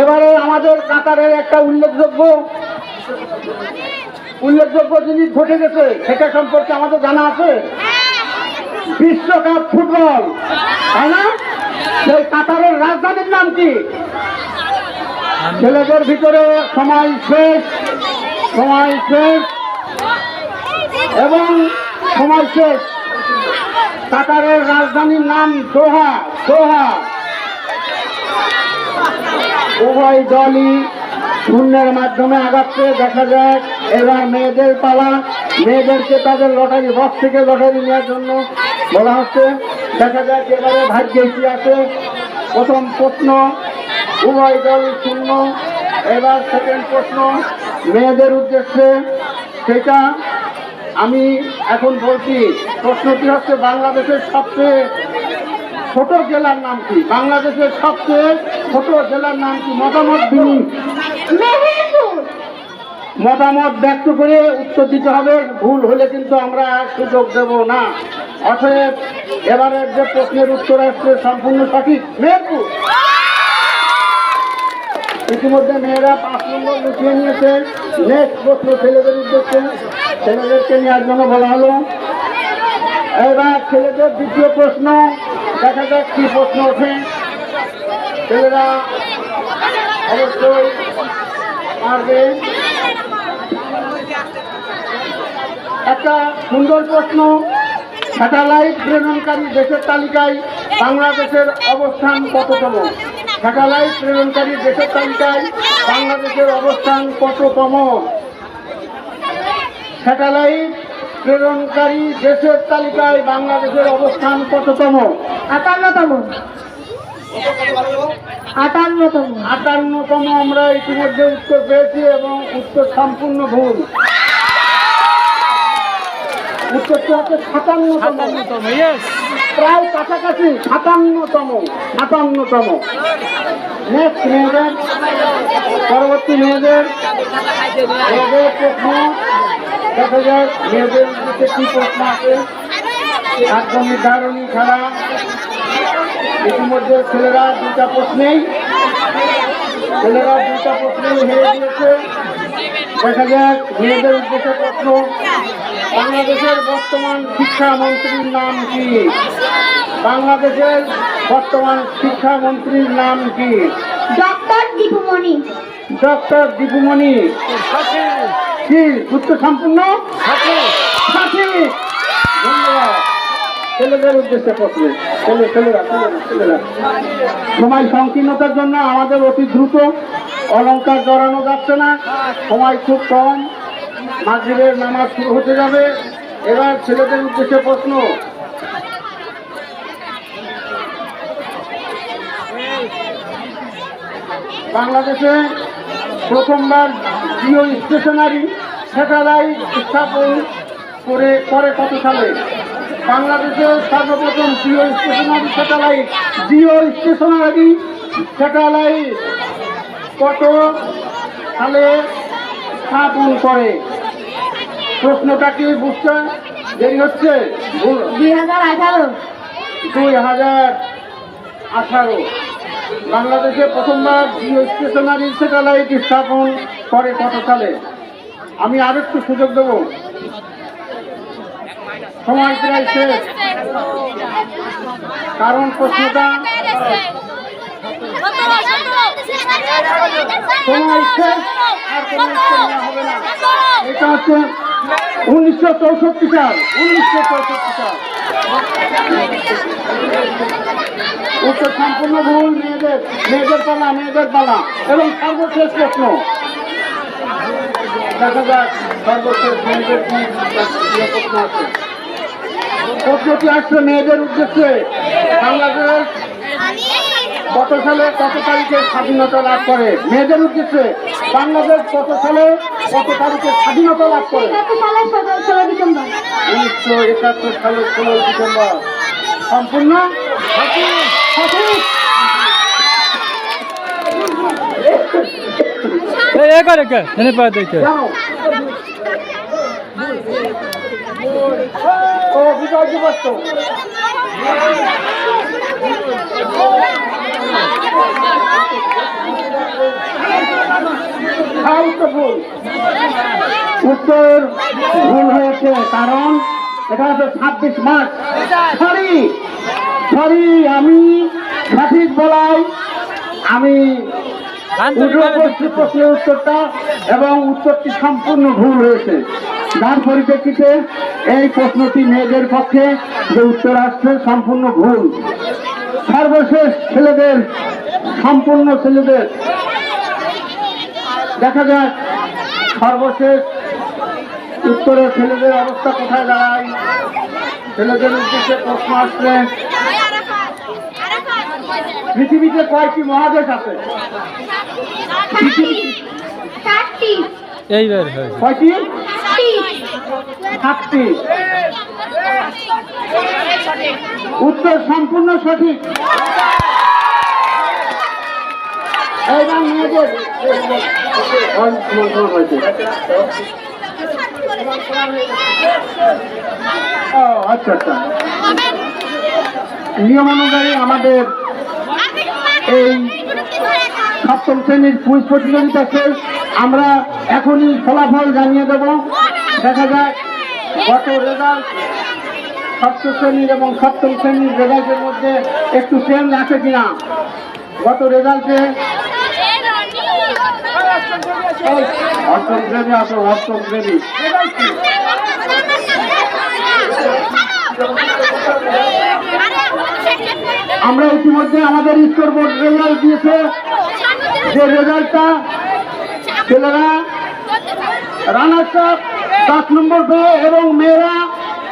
এবারে আমাদের কাতারের একটা উল্লেখযোগ্য জিনিস ঘটে গেছে, সেটা সম্পর্কে আমাদের জানা আছে। বিশ্বকাপ ফুটবল, তাই না? সেই কাতারের রাজধানীর নাম কি? ছেলেদের ভিতরে সময় শেষ এবং সময় শেষ। কাতারের রাজধানীর নাম দোহা। উভয় দলই শূন্যের মাধ্যমে আগাচ্ছে। দেখা যায় এবার মেয়েদের পালা। মেয়েদেরকে তাদের লটারি বক্স থেকে লটারি নেওয়ার জন্য বলা হচ্ছে। দেখা যায় এবারে ভাগ্যে কি আছে। প্রথম প্রশ্ন, উভয় দল শূন্য। এবার সেকেন্ড প্রশ্ন মেয়েদের উদ্দেশ্যে, সেটা আমি এখন বলছি। প্রশ্নটি হচ্ছে বাংলাদেশের সবচেয়ে ছোট জেলার নাম কি? বাংলাদেশের সবচেয়ে ছোট জেলার নাম কি? মতামত ব্যক্ত করে উত্তর দিতে হবে। ভুল হলে কিন্তু আমরা সুযোগ দেব না। অতএব এবারের যে প্রশ্নের উত্তর আসছে সম্পূর্ণ সঠিক। মেহেরপুর। ইতিমধ্যে মেয়েরা 5 নম্বর লুকিয়ে নিয়েছে। নেক্সট প্রশ্ন ছেলেদের উদ্দেশ্যে, ছেলেদেরকে নেওয়ার জন্য বলা হলো। এবার ছেলেদের দ্বিতীয় প্রশ্ন, দেখা যাক কি প্রশ্ন ওঠে। ছেলেরা অবশ্যই পারবে। একটা সুন্দর প্রশ্ন, স্যাটেলাইট প্রেরণকারী দেশের তালিকায় বাংলাদেশের অবস্থান কততম? স্যাটেলাইট প্রেরণকারী দেশের তালিকায় বাংলাদেশের অবস্থান কততম? স্যাটেলাইট প্রেরণকারী দেশের তালিকায় বাংলাদেশের অবস্থান কততম? 58তম। 58তম আমরা ইতিমধ্যে উত্তর পেয়েছি এবং উত্তর সম্পূর্ণ ভুল। উত্তরটি হচ্ছে 57তম। প্রায় কাছাকাছি। 57তম। নেক্সট মেয়েদের, পরবর্তী মেয়েদের প্রশ্ন। দেখা যায় মেয়েদের দিকে কি প্রশ্ন আছে। একদম নির্ধারণী খেলা। ইতিমধ্যে ছেলেরা দুটা প্রশ্নেই হেরে দিয়েছে। দেখা যাক মেয়েদের উদ্দেশ্যে প্রশ্ন। বাংলাদেশের বর্তমান শিক্ষামন্ত্রীর নাম কি? বাংলাদেশের বর্তমান শিক্ষামন্ত্রীর নাম কি? ডক্টর দীপুমণি। কি উত্তর সম্পূর্ণ সঠিক। ধন্যবাদ। ছেলেদের উদ্দেশ্যে প্রশ্ন। ছেলেরা সময় সংকীর্ণতার জন্য আমাদের অতি দ্রুত অলংকার জড়ানো যাচ্ছে না। সময় খুব কম। মাগরিবের নামাজ শুরু হতে যাবে। এবার ছেলেদের উদ্দেশ্যে প্রশ্ন। বাংলাদেশে প্রথমবার জিও স্টেশনারি স্যাটেলাইট স্থাপন করে কত সালে? বাংলাদেশে সর্বপ্রথম জিও স্টেশনারি স্যাটেলাইট কত সালে স্থাপন করে? প্রশ্নটা কি বুঝতে দেরি হচ্ছে? 2018। বাংলাদেশে প্রথমবার জিও স্টেশনারি স্যাটেলাইট স্থাপন করে কত সালে? আমি আরেকটু সুযোগ দেব। সময় প্রায় শেষ, কারণ প্রশ্নটা সময় শেষ, আর কোনো উত্তর নেওয়া হবে না। এটা হচ্ছে 1964 সাল। উত্তর সম্পূর্ণ ভুল। মেয়েদের পালা এবং সর্বশেষ প্রশ্ন। দেখা যাক সর্বশেষ মেয়েদের কি প্রশ্ন আছে। প্রশ্নটি আসছে মেয়েদের উদ্দেশ্যে। বাংলাদেশ কত সালে কত তারিখে স্বাধীনতা লাভ করে? মেয়েদের উদ্দেশ্যে বাংলাদেশ কত সালে কত তারিখে স্বাধীনতা লাভ করে? 1971 সালের 16 ডিসেম্বর। সম্পূর্ণ সঠিক। ও বিজয় দিবস। উত্তর ভুল। উত্তর ভুল হয়েছে, কারণ এটা হচ্ছে 26 মার্চ। সরি, আমি সঠিক বলাই আমি পূর্ববর্তী প্রশ্নের উত্তরটা এবং উত্তরটি সম্পূর্ণ ভুল হয়েছে, যার পরিপ্রেক্ষিতে এই প্রশ্নটি মেয়েদের পক্ষে যে উত্তর আসছে সম্পূর্ণ ভুল। সর্বশেষ ছেলেদের, সম্পূর্ণ ছেলেদের দেখা যাক সর্বশেষ উত্তরে ছেলেদের অবস্থা কোথায় দাঁড়ায়। ছেলেদের উদ্দেশ্যে প্রশ্ন আসছে, পৃথিবীতে কয়টি মহাদেশ আছে? চারটি। এইবার কয়টি? 7টি। উত্তর সম্পূর্ণ সঠিক। এইবার মেয়েদের আচ্ছা আচ্ছা, নিয়ম অনুযায়ী আমাদের এই সপ্তম শ্রেণীর কুইজ প্রতিযোগিতা শেষ। আমরা এখনই ফলাফল জানিয়ে দেব। দেখা যায় গত রেজাল্ট ষষ্ঠ শ্রেণীর এবং সপ্তম শ্রেণীর রেজাল্টের মধ্যে একটু চেঞ্জ আছে কিনা। গত রেজাল্টে অষ্টম শ্রেণী আছে, অষ্টম শ্রেণী আমরা ইতিমধ্যে আমাদের স্কোর বোর্ড রেজাল্ট দিয়েছে, যে রেজাল্টটা ছেলেরা রানার্স আপ 10 নম্বর পেয়ে এবং মেয়েরা